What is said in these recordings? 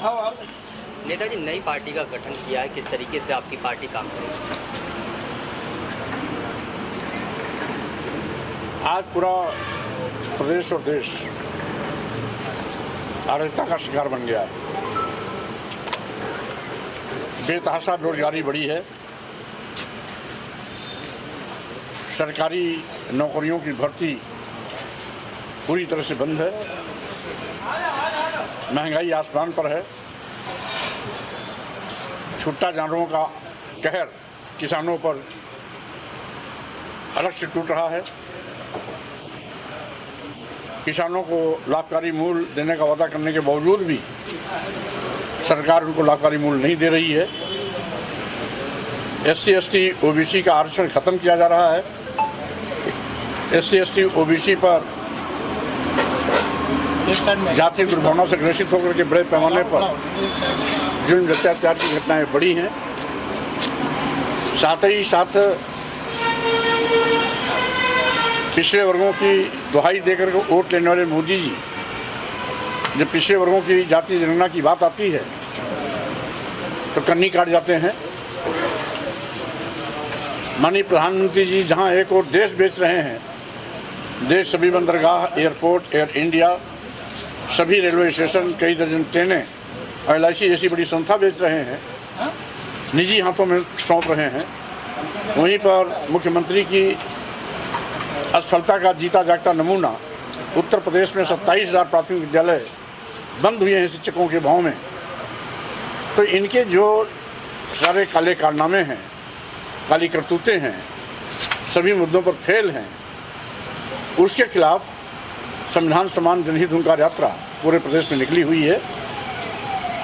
नेताजी, नई पार्टी का गठन किया है, किस तरीके से आपकी पार्टी काम करेगी? आज पूरा प्रदेश और देश अराजकता का शिकार बन गया है। बेतहाशा बेरोजगारी बढ़ी है। सरकारी नौकरियों की भर्ती पूरी तरह से बंद है। महंगाई आसमान पर है। छुट्टा जानवरों का कहर किसानों पर अलग से टूट रहा है। किसानों को लाभकारी मूल्य देने का वादा करने के बावजूद भी सरकार उनको लाभकारी मूल्य नहीं दे रही है। SC ST OBC का आरक्षण खत्म किया जा रहा है। SC ST OBC पर जातीय दुर्भावनाओं से ग्रसित होकर के बड़े पैमाने पर जुल्म अत्याचार की घटनाएं बढ़ी हैं। साथ ही साथ पिछड़े वर्गों की दुहाई देकर के वोट लेने वाले मोदी जी जब पिछड़े वर्गों की जातीय जनगणना की बात आती है तो कन्नी काट जाते हैं। माननीय प्रधानमंत्री जी जहां एक और देश बेच रहे हैं, देश सभी बंदरगाह, एयरपोर्ट, एयर इंडिया, सभी रेलवे स्टेशन, कई दर्जन ट्रेनें और LIC जैसी बड़ी संस्था बेच रहे हैं, निजी हाथों में सौंप रहे हैं, वहीं पर मुख्यमंत्री की असफलता का जीता जागता नमूना उत्तर प्रदेश में 27,000 प्राथमिक विद्यालय बंद हुए हैं शिक्षकों के भाव में। तो इनके जो सारे काले कारनामे हैं, काली करतूतें हैं, सभी मुद्दों पर फेल हैं, उसके खिलाफ संविधान समान जनहित हुंकार यात्रा पूरे प्रदेश में निकली हुई है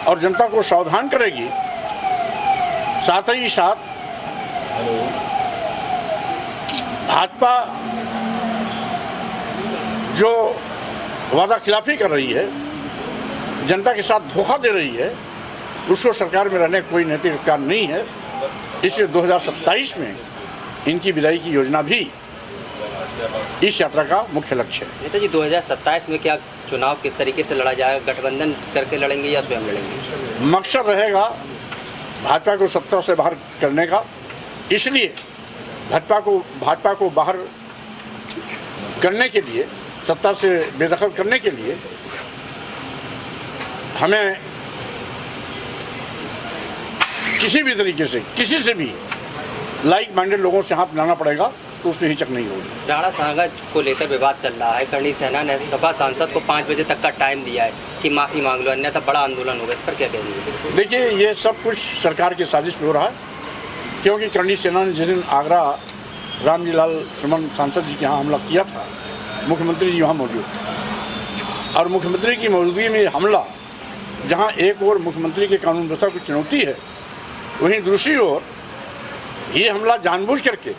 और जनता को सावधान करेगी। साथ ही साथ भाजपा जो वादा खिलाफी कर रही है, जनता के साथ धोखा दे रही है, उसको सरकार में रहने का कोई नैतिक अधिकार नहीं है। इसलिए 2027 में इनकी विदाई की योजना भी इस यात्रा का मुख्य लक्ष्य है। नेताजी, 2027 में क्या चुनाव किस तरीके से लड़ा जाएगा? गठबंधन करके लड़ेंगे या स्वयं लड़ेंगे? मकसद रहेगा भाजपा को सत्ता से बाहर करने का। इसलिए भाजपा को बाहर करने के लिए, सत्ता से बेदखल करने के लिए हमें किसी भी तरीके से, किसी से भी लाइक माइंडेड लोगों से हाथ मिलाना पड़ेगा, तो उसमें हिचक नहीं होगी। राणा सांगा को लेकर विवाद चल रहा है। करणी सेना ने सपा सांसद को 5 बजे तक का टाइम दिया है कि माफ़ी मांग लो, अन्यथा बड़ा आंदोलन होगा। इस पर क्या कहेंगे? देखिए, ये सब कुछ सरकार की साजिश में हो रहा है, क्योंकि करणी सेना ने जिस दिन आगरा रामजी लाल सुमन सांसद जी के यहाँ हमला किया था, मुख्यमंत्री जी वहाँ मौजूद थे और मुख्यमंत्री की मौजूदगी में हमला, जहाँ एक ओर मुख्यमंत्री के कानून व्यवस्था की चुनौती है, वहीं दूसरी ओर ये हमला जानबूझ करके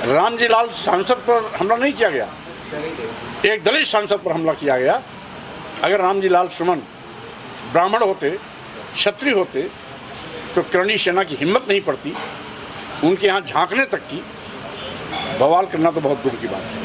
रामजी लाल सांसद पर हमला नहीं किया गया, एक दलित सांसद पर हमला किया गया। अगर रामजी लाल सुमन ब्राह्मण होते, क्षत्रिय होते, तो करणी सेना की हिम्मत नहीं पड़ती उनके यहाँ झांकने तक की। बवाल करना तो बहुत दूर की बात है।